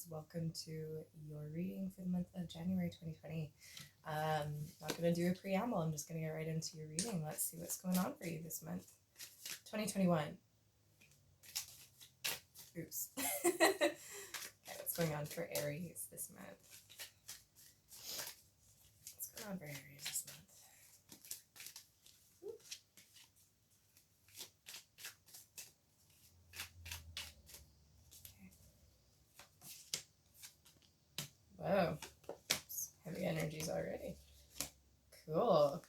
Aries, welcome to your reading for the month of January 2020. Not going to do a preamble, I'm just going to get right into your reading. Let's see what's going on for you this month. 2021. Oops. Okay, what's going on for Aries this month? What's going on for Aries this month? Whoa, heavy energies already. Cool.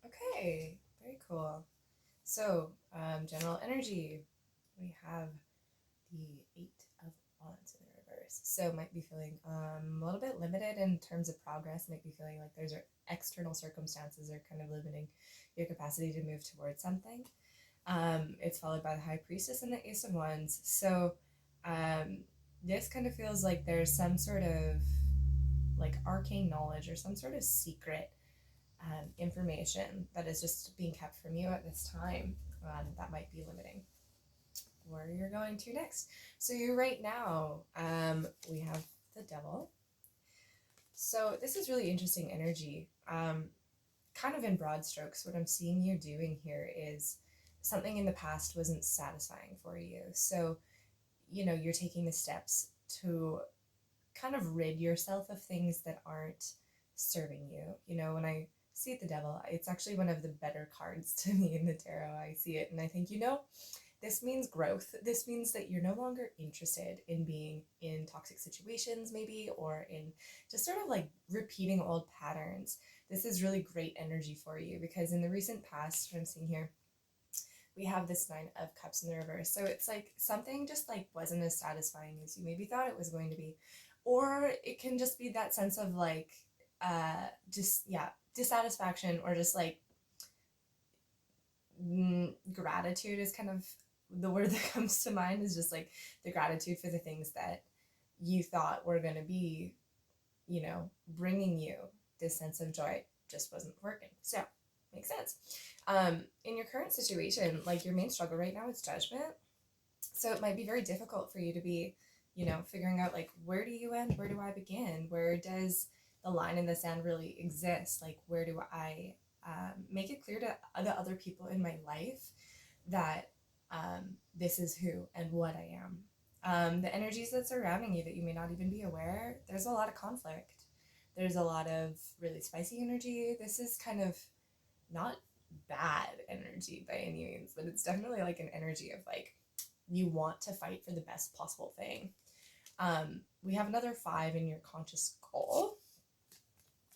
Okay, very cool. So, general energy, we have the Eight of Wands in the reverse. So, might be feeling a little bit limited in terms of progress. Might be feeling like there's external circumstances are kind of limiting your capacity to move towards something. It's followed by the High Priestess and the Ace of Wands. So, this kind of feels like there's some sort of like arcane knowledge or some sort of secret information that is just being kept from you at this time that might be limiting where you're going to next. So you right now, we have the Devil. So this is really interesting energy. Kind of in broad strokes, what I'm seeing you doing here is something in the past wasn't satisfying for you. So, you know, you're taking the steps to kind of rid yourself of things that aren't serving you. You know, when I see the Devil, it's actually one of the better cards to me in the tarot. I see it and I think, you know, this means growth. This means that you're no longer interested in being in toxic situations, maybe, or in just sort of like repeating old patterns. This is really great energy for you because in the recent past, what I'm seeing here, we have this Nine of Cups in the reverse. So it's like something just like wasn't as satisfying as you maybe thought it was going to be. Or it can just be that sense of like, dissatisfaction, or just like gratitude is kind of the word that comes to mind, is just like the gratitude for the things that you thought were going to be, you know, bringing you this sense of joy just wasn't working. So makes sense. In your current situation, like your main struggle right now is judgment. So it might be very difficult for you to be, you know, figuring out like, where do you end? Where do I begin? Where does the line in the sand really exist? Like, where do I make it clear to the other people in my life that this is who and what I am? The energies that surrounding you that you may not even be aware, there's a lot of conflict. There's a lot of really spicy energy. This is kind of not bad energy by any means, but it's definitely like an energy of like, you want to fight for the best possible thing. We have another 5 in your conscious goal.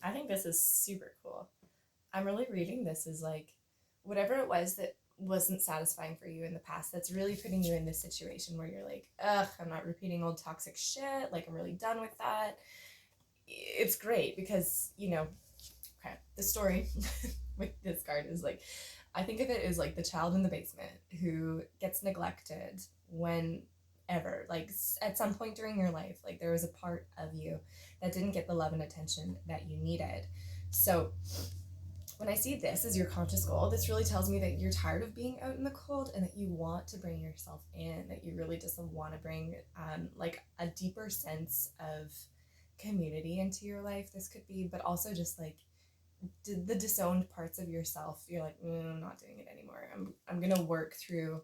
I think this is super cool. I'm really reading this as like, whatever it was that wasn't satisfying for you in the past, that's really putting you in this situation where you're like, ugh, I'm not repeating old toxic shit. Like, I'm really done with that. It's great because, you know, okay, the story with this card is like, I think of it as like the child in the basement who gets neglected whenever, like at some point during your life, like there was a part of you that didn't get the love and attention that you needed. So when I see this as your conscious goal, this really tells me that you're tired of being out in the cold and that you want to bring yourself in, that you really just want to bring like a deeper sense of community into your life. This could be, but also just like the disowned parts of yourself. You're like, I'm not doing it anymore. I'm gonna work through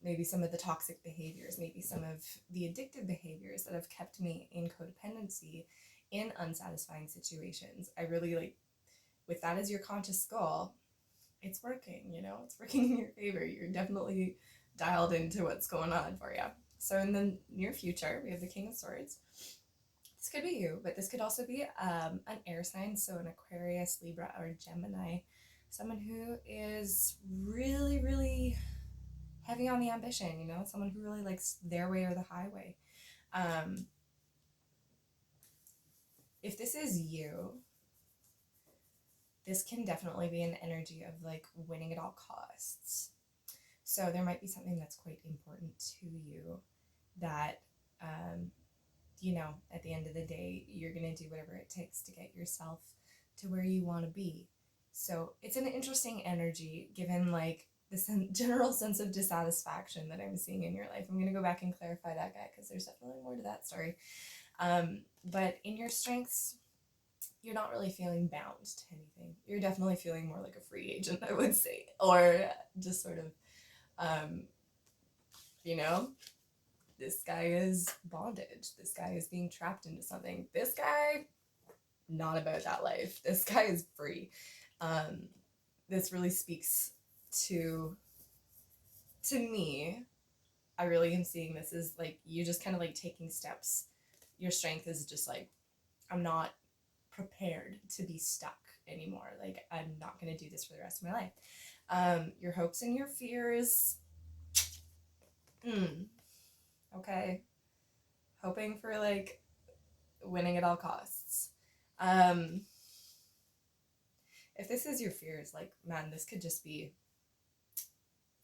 maybe some of the toxic behaviors, maybe some of the addictive behaviors that have kept me in codependency in unsatisfying situations. I really like, with that as your conscious goal, it's working, you know, it's working in your favor. You're definitely dialed into what's going on for you. So in the near future, we have the King of Swords. This could be you, but this could also be an air sign, so an Aquarius, Libra, or Gemini. Someone who is really, really heavy on the ambition, you know, someone who really likes their way or the highway. If this is you, this can definitely be an energy of like winning at all costs. So there might be something that's quite important to you that, you know, at the end of the day, you're going to do whatever it takes to get yourself to where you want to be. So it's an interesting energy given like the general sense of dissatisfaction that I'm seeing in your life. I'm going to go back and clarify that, guy, because there's definitely more to that story. But in your strengths, you're not really feeling bound to anything. You're definitely feeling more like a free agent, I would say, or just sort of, you know, this guy is bondage. This guy is being trapped into something. This guy, not about that life. This guy is free. This really speaks to me. I really am seeing this as like you just kind of like taking steps. Your strength is just like, I'm not prepared to be stuck anymore. Like, I'm not going to do this for the rest of my life. Your hopes and your fears. Okay. Hoping for like winning at all costs. If this is your fears, like, man, this could just be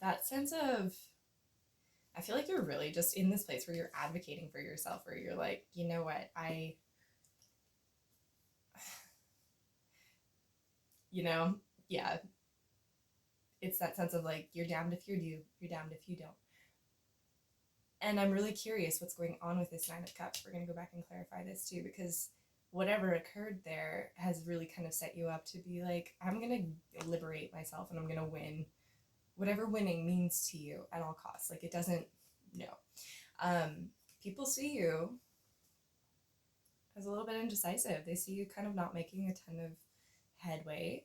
that sense of, I feel like you're really just in this place where you're advocating for yourself, where you're like, you know what, yeah, it's that sense of like, you're damned if you do, you're damned if you don't. And I'm really curious what's going on with this Nine of Cups. We're going to go back and clarify this too, because whatever occurred there has really kind of set you up to be like, I'm going to liberate myself and I'm going to win whatever winning means to you at all costs. Like, it doesn't, no. People see you as a little bit indecisive. They see you kind of not making a ton of headway.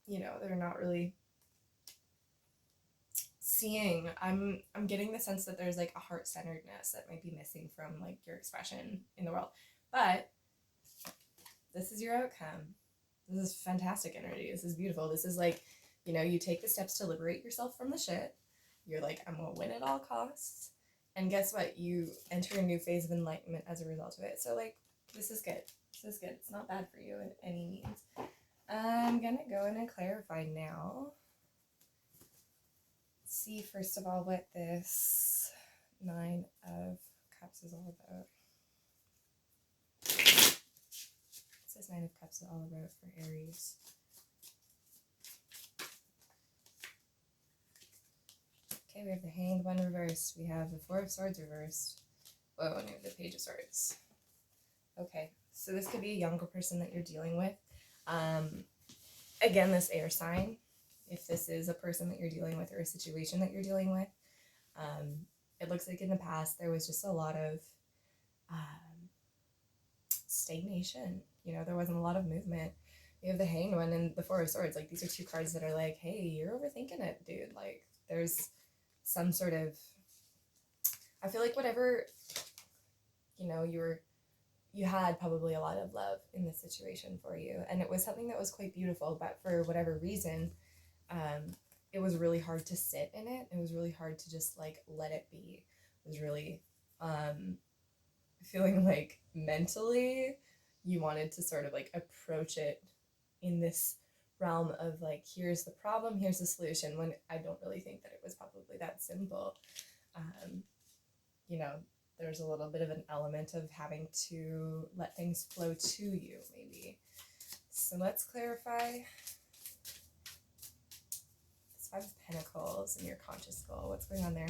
You know, they're not really seeing. I'm getting the sense that there's like a heart-centeredness that might be missing from like your expression in the world. But this is your outcome. This is fantastic energy. This is beautiful. This is like, you know, you take the steps to liberate yourself from the shit. You're like, I'm gonna win at all costs. And guess what? You enter a new phase of enlightenment as a result of it. So like, this is good. This is good. It's not bad for you in any means. I'm gonna go in and clarify now. See first of all what this Nine of Cups is all about. What's this Nine of Cups all about for Aries? Okay, we have the Hanged One reversed. We have the Four of Swords reversed. Whoa, and we have the Page of Swords. Okay, so this could be a younger person that you're dealing with. Again, this air sign. If this is a person that you're dealing with or a situation that you're dealing with, it looks like in the past there was just a lot of stagnation. You know, there wasn't a lot of movement. You have the Hanged One and the Four of Swords. Like, these are two cards that are like, hey, you're overthinking it, dude. Like, there's some sort of, I feel like whatever, you know, you had probably a lot of love in this situation for you, and it was something that was quite beautiful, but for whatever reason, it was really hard to sit in it. It was really hard to just like let it be. It was really feeling like mentally you wanted to sort of like approach it in this realm of like, here's the problem, here's the solution, when I don't really think that it was probably that simple. You know, there's a little bit of an element of having to let things flow to you, maybe. So let's clarify this Five of Pentacles in your conscious goal. What's going on there?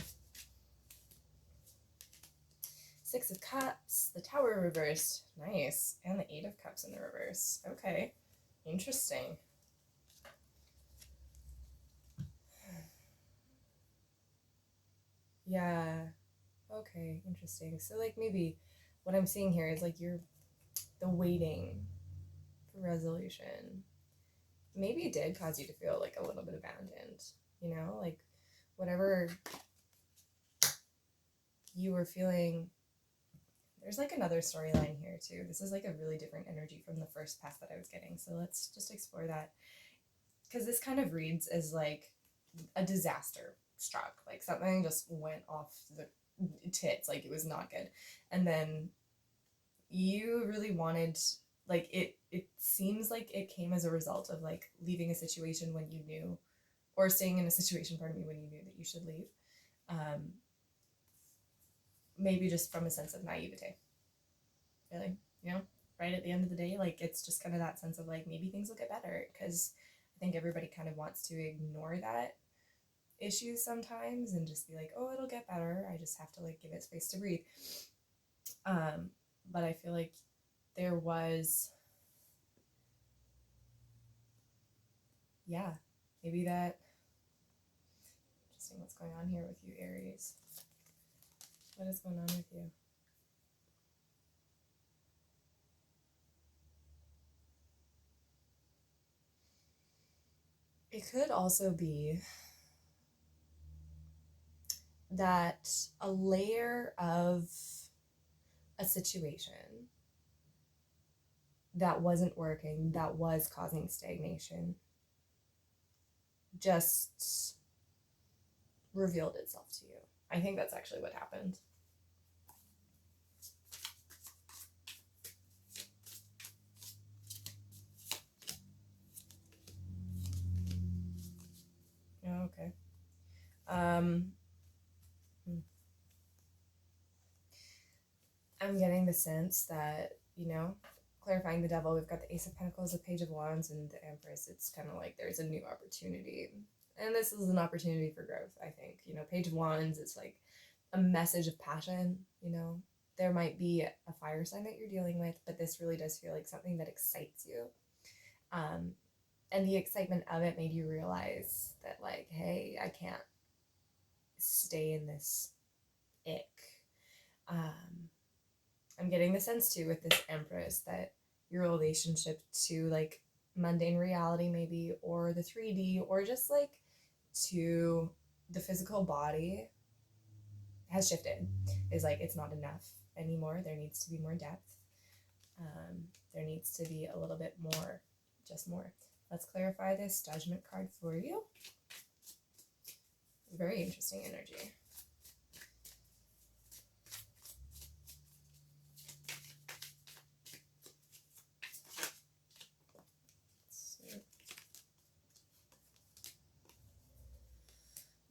Six of Cups, the Tower reversed. Nice. And the Eight of Cups in the reverse. Okay. Interesting. Yeah. Okay, interesting. So like maybe what I'm seeing here is like the waiting for resolution. Maybe it did cause you to feel like a little bit abandoned, you know, like whatever you were feeling. There's like another storyline here too. This is like a really different energy from the first path that I was getting. So let's just explore that, because this kind of reads as like a disaster struck, like something just went off the tits, like it was not good. And then you really wanted, like, it seems like it came as a result of like leaving a situation when you knew, or staying in a situation, pardon me, when you knew that you should leave. Maybe just from a sense of naivete, really, you know, right at the end of the day, like, it's just kind of that sense of like, maybe things will get better, because I think everybody kind of wants to ignore that issue sometimes and just be like, oh, it'll get better, I just have to like give it space to breathe. But I feel like there was, yeah, maybe that, interesting, what's going on here with you, Aries? What is going on with you? It could also be that a layer of a situation that wasn't working, that was causing stagnation, just revealed itself to you. I think that's actually what happened. Oh, okay. I'm getting the sense that, clarifying the devil, we've got the Ace of Pentacles, the Page of Wands, and the Empress. It's kind of like there's a new opportunity. And this is an opportunity for growth, I think. Page of Wands, it's like a message of passion, There might be a fire sign that you're dealing with, but this really does feel like something that excites you. And the excitement of it made you realize that, like, hey, I can't stay in this ick. I'm getting the sense too with this Empress that your relationship to like mundane reality maybe, or the 3D, or just like to the physical body has shifted. Is like, it's not enough anymore. There needs to be more depth. There needs to be a little bit more, just more. Let's clarify this Judgment card for you. Very interesting energy.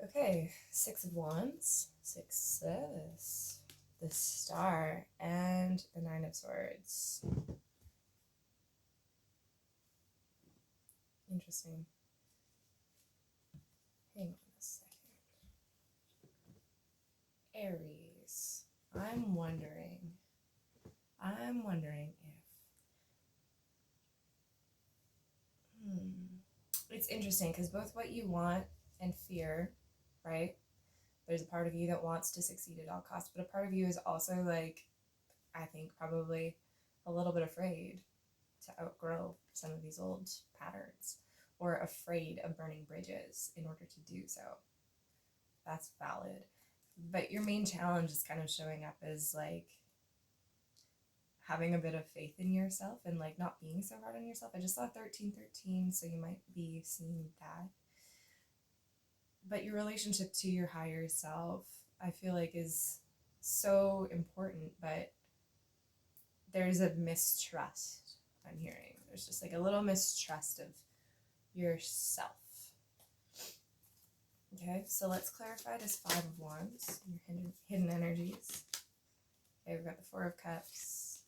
Okay, Six of Wands, success, the Star, and the Nine of Swords. Interesting. Hang on a second. Aries, I'm wondering if it's interesting because both what you want and fear, right? There's a part of you that wants to succeed at all costs, but a part of you is also like, I think probably a little bit afraid to outgrow some of these old patterns, or afraid of burning bridges in order to do so. That's valid. But your main challenge is kind of showing up as like having a bit of faith in yourself and like not being so hard on yourself. I just saw 1313, so you might be seeing that. But your relationship to your higher self, I feel like, is so important, but there's a mistrust I'm hearing. There's just like a little mistrust of yourself. Okay, so let's clarify this Five of Wands, your hidden energies. Okay, we've got the Four of Cups,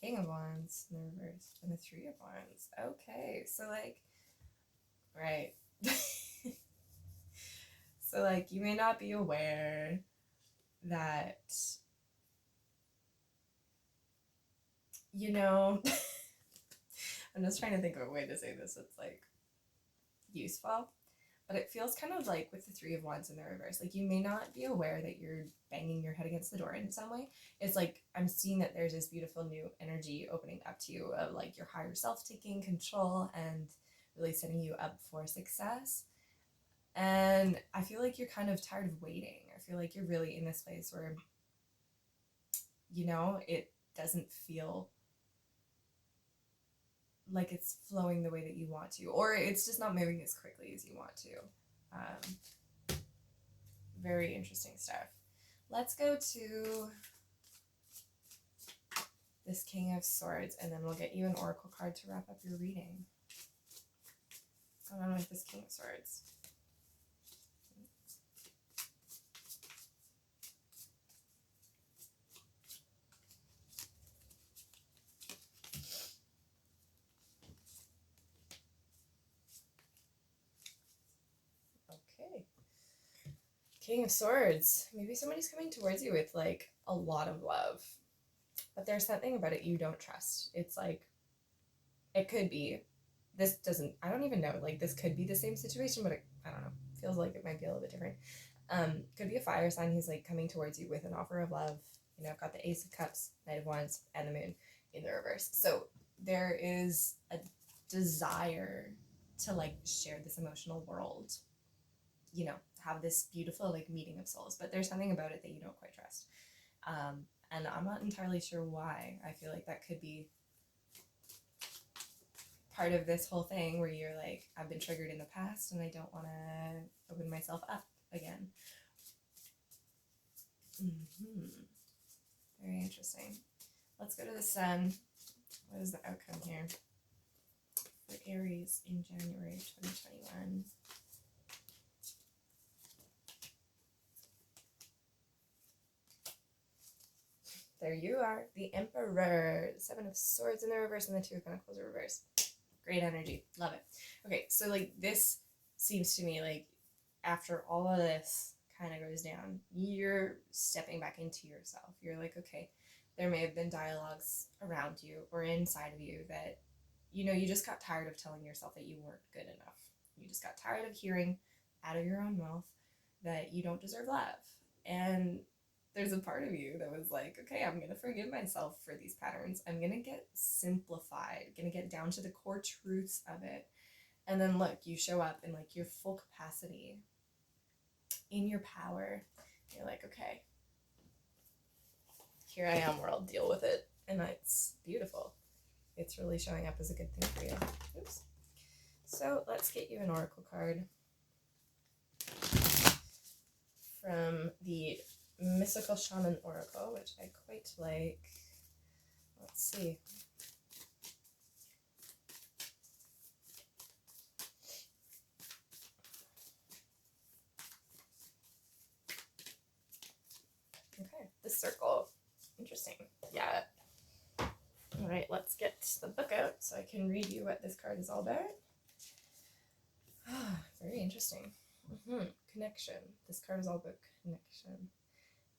King of Wands in the reverse, and the Three of Wands. Okay, so like, right. So like, you may not be aware that, I'm just trying to think of a way to say this that's like useful, but it feels kind of like with the Three of Wands in the reverse, like you may not be aware that you're banging your head against the door in some way. It's like, I'm seeing that there's this beautiful new energy opening up to you of like your higher self taking control and really setting you up for success. And I feel like you're kind of tired of waiting. I feel like you're really in this place where, it doesn't feel like it's flowing the way that you want to, or it's just not moving as quickly as you want to. Very interesting stuff. Let's go to this King of Swords, and then we'll get you an oracle card to wrap up your reading. What's going on with this King of Swords? Okay. King of Swords. Maybe somebody's coming towards you with like a lot of love, but there's something about it you don't trust. It's like, it could be, this doesn't, I don't even know, like this could be the same situation, but I don't know, feels like it might be a little bit different. Could be a fire sign. He's like coming towards you with an offer of love. You know, I've got the Ace of Cups, Knight of Wands, and the Moon in the reverse. So there is a desire to like share this emotional world, you know, have this beautiful like meeting of souls, but there's something about it that you don't quite trust. And I'm not entirely sure why. I feel like that could be part of this whole thing where you're like, I've been triggered in the past and I don't want to open myself up again. Very interesting. Let's go to the Sun. What is the outcome here for Aries in January 2021? There you are, the Emperor, Seven of Swords in the reverse, and the Two of Pentacles in reverse. Great energy, love it. Okay, so like this seems to me like after all of this kind of goes down, you're stepping back into yourself. You're like, okay, there may have been dialogues around you or inside of you that, you know, you just got tired of telling yourself that you weren't good enough. You just got tired of hearing out of your own mouth that you don't deserve love. And there's a part of you that was like, okay, I'm going to forgive myself for these patterns. I'm going to get simplified, going to get down to the core truths of it. And then look, you show up in like your full capacity, in your power. You're like, okay, here I am, world, deal with it. And it's beautiful. It's really showing up as a good thing for you. Oops. So let's get you an oracle card from the Mystical Shaman Oracle, which I quite like. Let's see. Okay, the Circle. Interesting. Yeah. All right, let's get the book out so I can read you what this card is all about. Very interesting. Connection. This card is all about connection.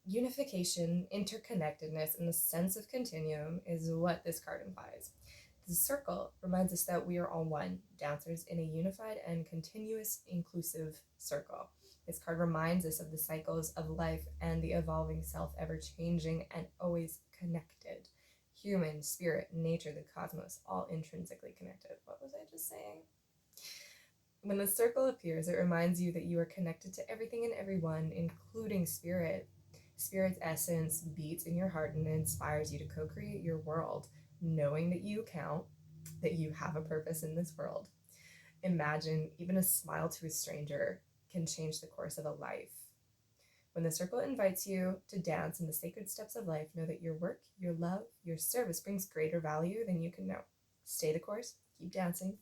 Unification, interconnectedness, and the sense of continuum is what this card implies. The Circle reminds us that we are all one, dancers in a unified and continuous inclusive circle. This card reminds us of the cycles of life and the evolving self, ever changing and always connected. Human, spirit, nature, the cosmos, all intrinsically connected. What was I just saying? When the Circle appears, it reminds you that you are connected to everything and everyone, including spirit. Spirit's essence beats in your heart and inspires you to co-create your world, knowing that you count, that you have a purpose in this world. Imagine even a smile to a stranger can change the course of a life. When the Circle invites you to dance in the sacred steps of life, know that your work, your love, your service brings greater value than you can know. Stay the course, keep dancing,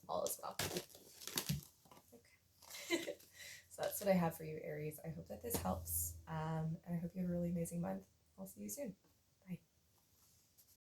all is well. Okay. So that's what I have for you, Aries. I hope that this helps, and I hope you have a really amazing month. I'll see you soon.